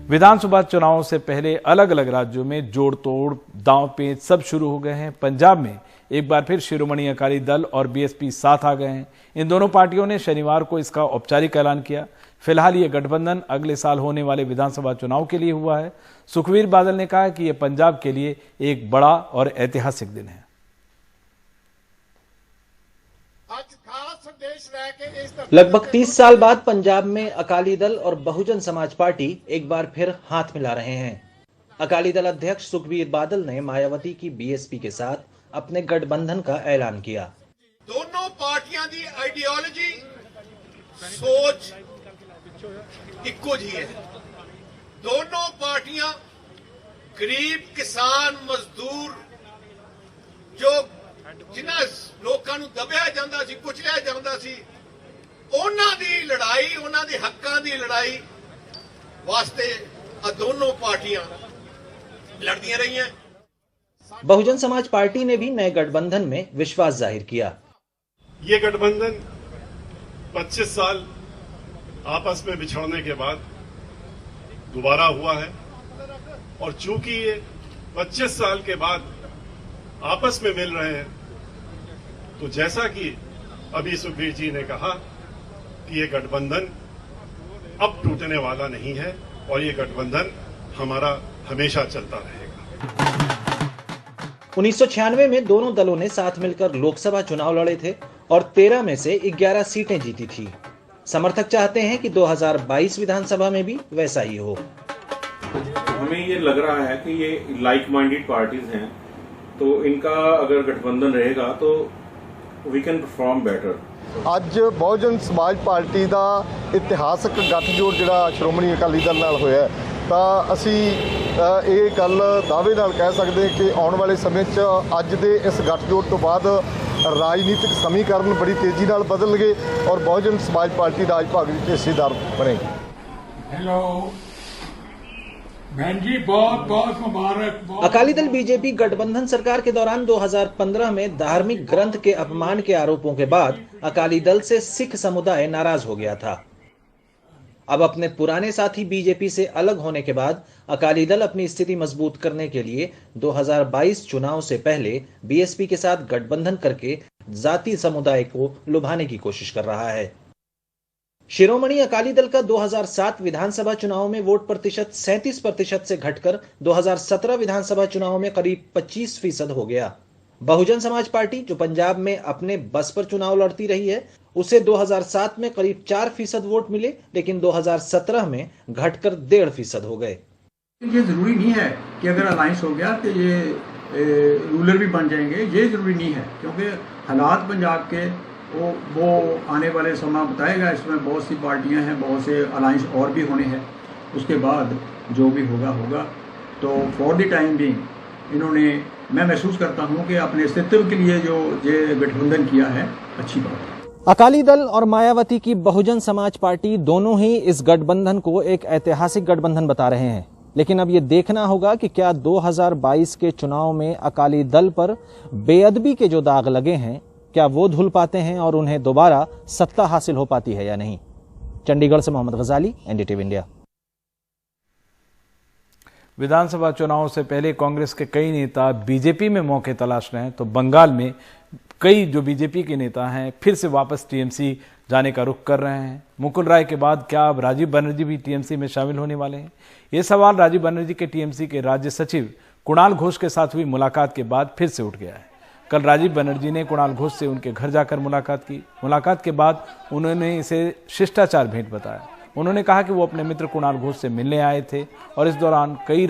विधानसभा चुनावों से पहले अलग अलग राज्यों में जोड़ तोड़ दांव पेच सब शुरू हो गए हैं। पंजाब में एक बार फिर शिरोमणि अकाली दल और बीएसपी साथ आ गए हैं। इन दोनों पार्टियों ने शनिवार को इसका औपचारिक ऐलान किया। फिलहाल ये गठबंधन अगले साल होने वाले विधानसभा चुनाव के लिए हुआ है। सुखबीर बादल ने कहा कि यह पंजाब के लिए एक बड़ा और ऐतिहासिक दिन है। लगभग 30 साल बाद पंजाब में अकाली दल और बहुजन समाज पार्टी एक बार फिर हाथ मिला रहे हैं। अकाली दल अध्यक्ष सुखबीर बादल ने मायावती की बीएसपी के साथ अपने गठबंधन का ऐलान किया। दोनों पार्टियां दी आइडियोलॉजी सोच इक्को जी है। दोनों पार्टियां गरीब किसान मजदूर जो जिन्हां लोकां नूं दबिया जांदा सी कुचलिया जांदा सी ਉਹਨਾਂ ਦੀ ਲੜਾਈ ਉਹਨਾਂ ਦੇ ਹੱਕਾਂ ਦੀ ਲੜਾਈ ਵਾਸਤੇ ਆ ਦੋਨੋਂ ਪਾਰਟੀਆਂ लड़ती रही हैं। बहुजन समाज पार्टी ने भी नए गठबंधन में विश्वास जाहिर किया। ये गठबंधन 25 साल आपस में बिछड़ने के बाद दोबारा हुआ है और चूंकि ये 25 साल के बाद आपस में मिल रहे हैं तो जैसा कि अभी सुखबीर जी ने कहा कि ये गठबंधन अब टूटने वाला नहीं है और ये गठबंधन हमारा हमेशा चलता रहेगा। 1996 में दोनों दलों ने साथ मिलकर लोकसभा चुनाव लड़े थे और 13 में से 11 सीटें जीती थी। समर्थक चाहते हैं कि 2022 विधानसभा में भी वैसा ही हो। हमें ये लग रहा है कि ये लाइक माइंडेड पार्टीज हैं, तो इनका अगर गठबंधन रहेगा तो वी कैन परफॉर्म बेटर। ਅੱਜ ਬਹੁਜਨ ਸਮਾਜ ਪਾਰਟੀ ਦਾ ਇਤਿਹਾਸਕ ਗੱਠਜੋੜ ਜਿਹੜਾ ਸ਼੍ਰੋਮਣੀ ਅਕਾਲੀ ਦਲ ਨਾਲ ਹੋਇਆ ਤਾਂ ਅਸੀਂ ਇਹ ਗੱਲ ਦਾਅਵੇ ਨਾਲ ਕਹਿ ਸਕਦੇ ਕਿ ਆਉਣ ਵਾਲੇ ਸਮੇਂ 'ਚ ਅੱਜ ਦੇ ਇਸ ਗੱਠਜੋੜ ਤੋਂ ਬਾਅਦ ਰਾਜਨੀਤਿਕ ਸਮੀਕਰਨ ਬੜੀ ਤੇਜ਼ੀ ਨਾਲ ਬਦਲਣਗੇ ਔਰ ਬਹੁਜਨ ਸਮਾਜ ਪਾਰਟੀ ਰਾਜ ਭਾਗ ਵਿੱਚ ਹਿੱਸੇਦਾਰ ਬਣੇਗੀ। हेलो बहन जी, बहुत बहुत मुबारक। अकाली दल बीजेपी गठबंधन सरकार के दौरान 2015 में धार्मिक ग्रंथ के अपमान के आरोपों के बाद अकाली दल से सिख समुदाय नाराज हो गया था। अब अपने पुराने साथी बीजेपी से अलग होने के बाद अकाली दल अपनी स्थिति मजबूत करने के लिए 2022 चुनाव से पहले बीएसपी के साथ गठबंधन करके जाति समुदाय को लुभाने की कोशिश कर रहा है। शिरोमणि अकाली दल का 2007 विधानसभा चुनाव में वोट प्रतिशत 37% से घटकर 2017 विधानसभा चुनाव में करीब 25% हो गया। बहुजन समाज पार्टी जो पंजाब में अपने बस पर चुनाव लड़ती रही है, उसे 2007 में करीब 4% वोट मिले, लेकिन 2017 में घटकर 1.5% हो गए। ये जरूरी नहीं है कि अगर अलायंस हो गया तो ये रूलर भी बन जाएंगे, ये जरूरी नहीं है, क्योंकि हालात पंजाब के वो आने वाले समय बताएगा। इसमें बहुत सी पार्टियां हैं, बहुत से अलायंस और भी होने हैं, उसके बाद जो भी होगा होगा। तो फॉर द टाइम बीइंग इन्होंने, मैं महसूस करता हूं कि अपने अस्तित्व के लिए जो ये गठबंधन किया है, अच्छी बात है। अकाली दल और मायावती की बहुजन समाज पार्टी दोनों ही इस गठबंधन को एक ऐतिहासिक गठबंधन बता रहे हैं, लेकिन अब ये देखना होगा कि क्या 2022 के चुनाव में अकाली दल पर बेअदबी के जो दाग लगे हैं, क्या वो धुल पाते हैं और उन्हें दोबारा सत्ता हासिल हो पाती है या नहीं। चंडीगढ़ से मोहम्मद गजाली, एनडीटीवी इंडिया। विधानसभा चुनाव से पहले कांग्रेस के कई नेता बीजेपी में मौके तलाश रहे हैं, तो बंगाल में कई जो बीजेपी के नेता हैं फिर से वापस टीएमसी जाने का रुख कर रहे हैं। मुकुल राय के बाद क्या अब राजीव बनर्जी भी टीएमसी में शामिल होने वाले हैं? ये सवाल राजीव बनर्जी के टीएमसी के राज्य सचिव कुणाल घोष के साथ हुई मुलाकात के बाद फिर से उठ गया है। कल राजीव बनर्जी ने कुणाल घोष से उनके घर जाकर मुलाकात की। मुलाकात के बाद उन्होंने इसे शिष्टाचार भेंट बताया। उन्होंने कहा कि वो अपने मित्र कुणाल घोष से मिलने आए थे और इस दौरान कोई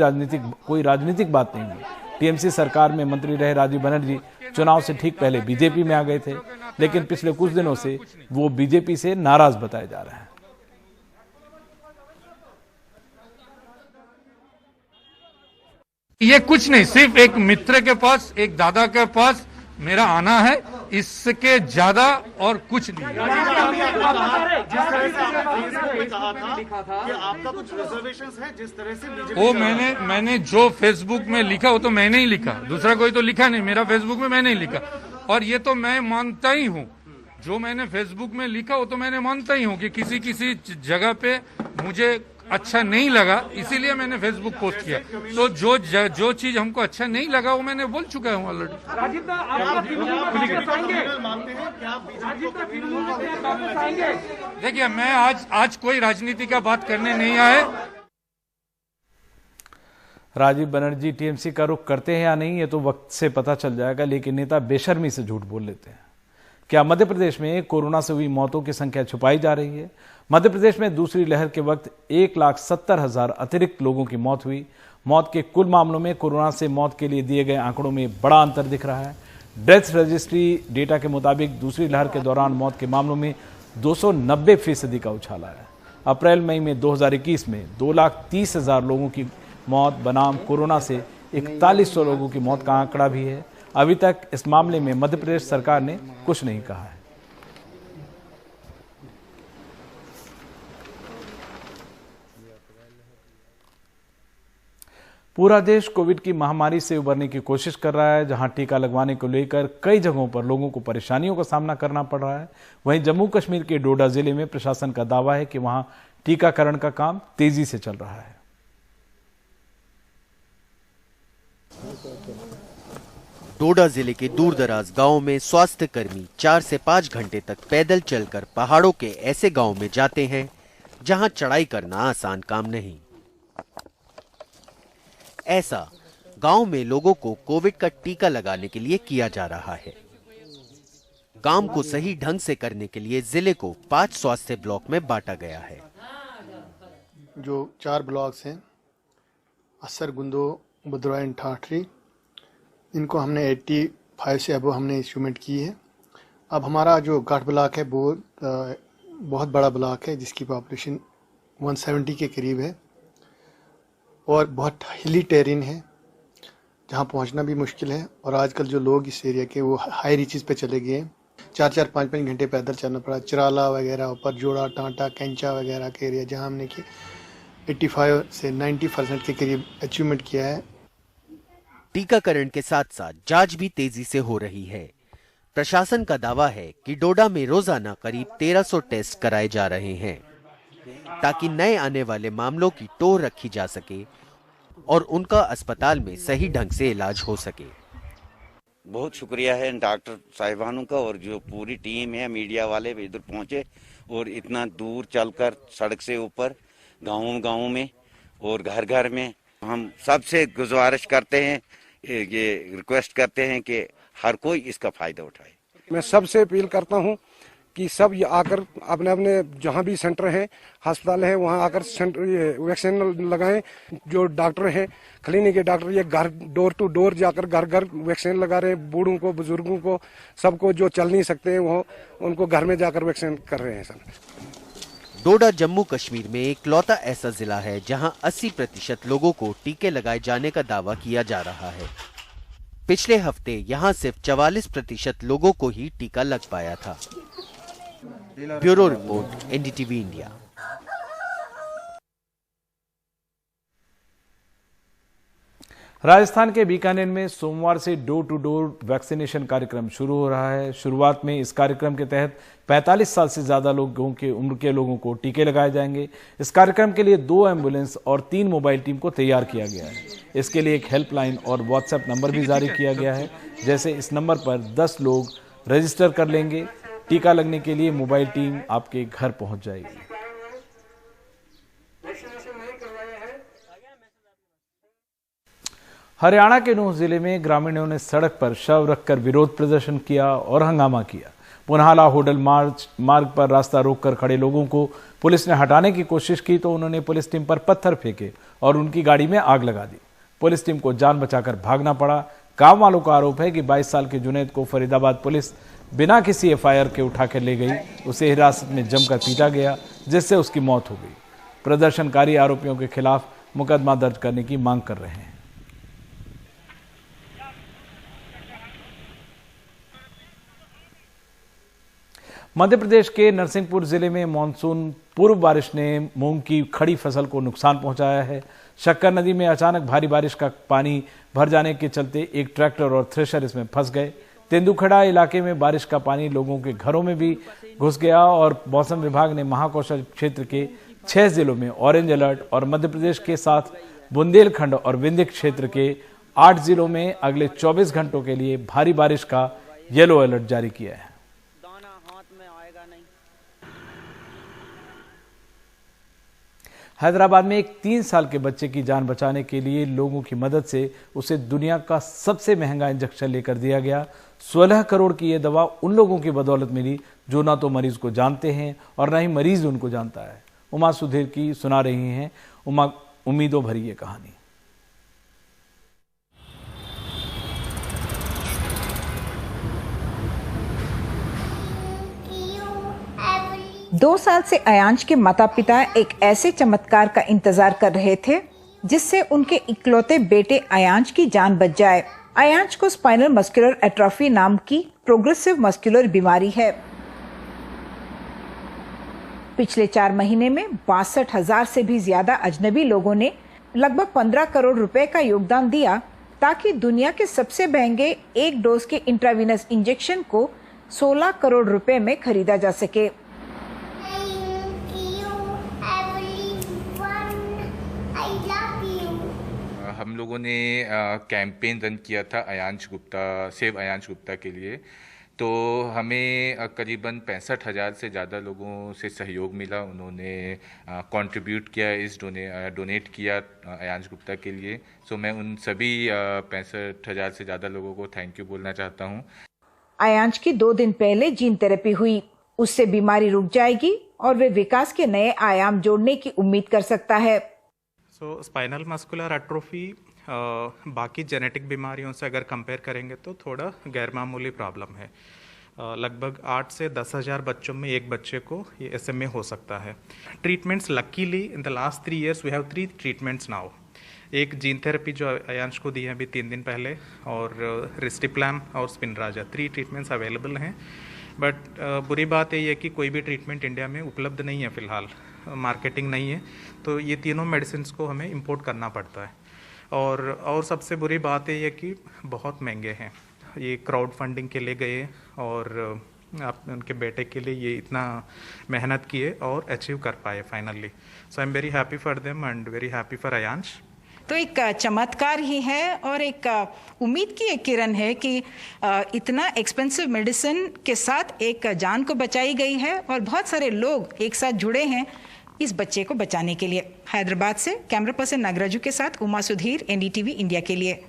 राजनीतिक बात नहीं हुई। टीएमसी सरकार में मंत्री रहे राजीव बनर्जी चुनाव से ठीक पहले बीजेपी में आ गए थे, लेकिन पिछले कुछ दिनों से वो बीजेपी से नाराज बताए जा रहे हैं। ये कुछ नहीं, सिर्फ एक मित्र के पास, एक दादा के पास मेरा आना है, इसके ज्यादा और कुछ नहीं। वो मैंने जो फेसबुक में लिखा वो तो मैंने ही लिखा, दूसरा कोई तो लिखा नहीं। मेरा फेसबुक में मैंने ही लिखा और ये तो मैं मानता ही हूँ, जो मैंने फेसबुक में लिखा वो तो मैंने मानता ही हूँ कि किसी जगह पे मुझे अच्छा नहीं लगा, इसीलिए मैंने फेसबुक पोस्ट किया। तो जो चीज हमको अच्छा नहीं लगा वो मैंने बोल चुका हूँ ऑलरेडी। देखिए, मैं आज कोई राजनीति का बात करने नहीं आए। राजीव बनर्जी टीएमसी का रुख करते हैं या नहीं, ये तो वक्त से पता चल जाएगा, लेकिन नेता बेशर्मी से झूठ बोल लेते हैं। क्या मध्य प्रदेश में कोरोना से हुई मौतों की संख्या छुपाई जा रही है? मध्य प्रदेश में दूसरी लहर के वक्त 1,70,000 अतिरिक्त लोगों की मौत हुई। मौत के कुल मामलों में कोरोना से मौत के लिए दिए गए आंकड़ों में बड़ा अंतर दिख रहा है। डेथ रजिस्ट्री डेटा के मुताबिक दूसरी लहर के दौरान मौत के मामलों में 290% का उछाला है। अप्रैल मई में 2021 में 2,30,000 लोगों की मौत बनाम कोरोना से 4100 लोगों की मौत का आंकड़ा भी है। अभी तक इस मामले में मध्य प्रदेश सरकार ने कुछ नहीं कहा है। पूरा देश कोविड की महामारी से उबरने की कोशिश कर रहा है। जहां टीका लगवाने को लेकर कई जगहों पर लोगों को परेशानियों का सामना करना पड़ रहा है, वहीं जम्मू कश्मीर के डोडा जिले में प्रशासन का दावा है कि वहां टीकाकरण का काम तेजी से चल रहा है। डोडा जिले के दूरदराज गांवों में स्वास्थ्य कर्मी 4 से 5 घंटे तक पैदल चलकर पहाड़ों के ऐसे गांव में जाते हैं जहां चढ़ाई करना आसान काम नहीं। ऐसा गांव में लोगों को कोविड का टीका लगाने के लिए किया जा रहा है। काम को सही ढंग से करने के लिए जिले को 5 स्वास्थ्य ब्लॉक में बांटा गया है। जो 4 ब्लॉक्स हैं, असर, गुंदो, बुद्रोह एंड ठाठरी, इनको हमने 85 से अबव हमने इंस्ट्रूमेंट की है। अब हमारा जो घाट ब्लॉक है वो बहुत बड़ा ब्लॉक है, जिसकी पॉपुलेशन 170 के करीब है और बहुत हिली टेरेन है जहां पहुंचना भी मुश्किल है। और आजकल जो लोग इस एरिया के वो हाई रीचेस पे चले गए हैं। 4-4, 5-5 घंटे पैदल चलना पड़ा। चिराला वगैरह, ऊपर जोड़ा, टांटा, कैंचा वगैरह के एरिया जहां हमने 85 से 90% के करीब अचीवमेंट किया है। टीकाकरण के साथ साथ जांच भी तेजी से हो रही है। प्रशासन का दावा है कि डोडा में रोजाना करीब 1300 टेस्ट कराए जा रहे हैं ताकि नए आने वाले मामलों की टोर रखी जा सके और उनका अस्पताल में सही ढंग से इलाज हो सके। बहुत शुक्रिया है डॉक्टर साहिबानों का और जो पूरी टीम है, मीडिया वाले भी इधर पहुंचे और इतना दूर चलकर सड़क से ऊपर गाँव में और घर घर में हम सबसे गुजारिश करते हैं, ये रिक्वेस्ट करते हैं कि हर कोई इसका फायदा उठाए। मैं सबसे अपील करता हूं कि सब ये आकर अपने अपने जहां भी सेंटर हैं, अस्पताल हैं, वहां आकर वैक्सीन लगाएं। जो डॉक्टर हैं, क्लिनिक के डॉक्टर, ये घर डोर टू डोर जाकर घर घर वैक्सीन लगा रहे हैं। बूढ़ों को, बुजुर्गों को, सबको जो चल नहीं सकते हैं वो उनको घर में जाकर वैक्सीन कर रहे हैं सर। डोडा जम्मू कश्मीर में इकलौता ऐसा जिला है जहां 80% लोगों को टीके लगाए जाने का दावा किया जा रहा है। पिछले हफ्ते यहां सिर्फ 44% लोगों को ही टीका लग पाया था। Bureau report, NDTV India. Rajasthan के बीकानेर में सोमवार से डोर टू डोर वैक्सीनेशन कार्यक्रम शुरू हो रहा है। शुरुआत में इस कार्यक्रम के तहत 45 साल से ज्यादा लोगों के उम्र के लोगों को टीके लगाए जाएंगे। इस कार्यक्रम के लिए 2 एम्बुलेंस और 3 मोबाइल टीम को तैयार किया गया है। इसके लिए एक हेल्पलाइन और व्हाट्सएप नंबर भी जारी किया गया है। जैसे इस नंबर पर 10 लोग रजिस्टर कर लेंगे, टीका लगने के लिए मोबाइल टीम आपके घर पहुंच जाएगी। हरियाणा के नूंह जिले में ग्रामीणों ने सड़क पर शव रखकर विरोध प्रदर्शन किया और हंगामा किया। पुनहाला होडल मार्ग पर रास्ता रोककर खड़े लोगों को पुलिस ने हटाने की कोशिश की तो उन्होंने पुलिस टीम पर पत्थर फेंके और उनकी गाड़ी में आग लगा दी। पुलिस टीम को जान बचाकर भागना पड़ा। गांव वालों का आरोप है कि 22 साल के जुनैद को फरीदाबाद पुलिस बिना किसी एफआईआर के उठाकर ले गई। उसे हिरासत में जमकर पीटा गया, जिससे उसकी मौत हो गई। प्रदर्शनकारी आरोपियों के खिलाफ मुकदमा दर्ज करने की मांग कर रहे हैं। मध्य प्रदेश के नरसिंहपुर जिले में मानसून पूर्व बारिश ने मूंग की खड़ी फसल को नुकसान पहुंचाया है। शक्कर नदी में अचानक भारी बारिश का पानी भर जाने के चलते एक ट्रैक्टर और थ्रेशर इसमें फंस गए। तेंदुखेड़ा इलाके में बारिश का पानी लोगों के घरों में भी घुस गया और मौसम विभाग ने महाकौशल क्षेत्र के 6 जिलों में ऑरेंज अलर्ट और मध्य प्रदेश के साथ बुंदेलखंड और विंध्य क्षेत्र के 8 जिलों में अगले 24 घंटों के लिए भारी बारिश का येलो अलर्ट जारी किया है। हैदराबाद में एक 3 साल के बच्चे की जान बचाने के लिए लोगों की मदद से उसे दुनिया का सबसे महंगा इंजेक्शन लेकर दिया गया। 16 करोड़ की यह दवा उन लोगों की बदौलत मिली जो ना तो मरीज को जानते हैं और ना ही मरीज उनको जानता है। उमा सुधीर की सुना रही हैं उम्मीदों भरी ये कहानी। दो साल से अयांश के माता पिता एक ऐसे चमत्कार का इंतजार कर रहे थे जिससे उनके इकलौते बेटे अयांश की जान बच जाए। अयांश को स्पाइनल मस्कुलर एट्रोफी नाम की प्रोग्रेसिव मस्कुलर बीमारी है। पिछले 4 महीने में 62,000 से भी ज्यादा अजनबी लोगों ने लगभग 15 करोड़ रुपए का योगदान दिया ताकि दुनिया के सबसे महंगे 1 डोज के इंट्रावीनस इंजेक्शन को 16 करोड़ रुपए में खरीदा जा सके। हम लोगों ने कैंपेन रन किया था सेव अयांश गुप्ता के लिए, तो हमें करीबन 65,000 से ज़्यादा लोगों से सहयोग मिला। उन्होंने कंट्रीब्यूट किया, डोनेट किया अयांश गुप्ता के लिए। सो मैं उन सभी 65,000 से ज़्यादा लोगों को थैंक यू बोलना चाहता हूँ। अयांश की 2 दिन पहले जीन थेरेपी हुई, उससे बीमारी रुक जाएगी और वे विकास के नए आयाम जोड़ने की उम्मीद कर सकता है। स्पाइनल मस्कुलर एट्रोफी बाकी जेनेटिक बीमारियों से अगर कंपेयर करेंगे तो थोड़ा गैर मामूली प्रॉब्लम है। लगभग 8 से 10,000 बच्चों में एक बच्चे को ये SMA हो सकता है। Treatments luckily in the last 3 years we have 3 treatments now. एक जीन थेरेपी जो अयांश को दी है अभी 3 दिन पहले, और रिस्टिप्लाम और स्पिनराजा, 3 ट्रीटमेंट्स अवेलेबल हैं। बट बुरी बात ये है कि कोई भी ट्रीटमेंट इंडिया में उपलब्ध नहीं है फ़िलहाल, मार्केटिंग नहीं है, तो ये तीनों मेडिसिन को हमें इंपोर्ट करना पड़ता है। और सबसे बुरी बात ये है कि बहुत महंगे हैं। ये क्राउड फंडिंग के लिए गए और आप उनके बेटे के लिए ये इतना मेहनत किए और अचीव कर पाए finally. So I am very happy for them and very happy for Ayansh. तो एक चमत्कार ही है और एक उम्मीद की एक किरण है कि इतना एक्सपेंसिव मेडिसिन के साथ एक जान को बचाई गई है और बहुत सारे लोग एक साथ जुड़े हैं इस बच्चे को बचाने के लिए। हैदराबाद से कैमरा पर्सन नागराजू के साथ उमा सुधीर, NDTV इंडिया के लिए।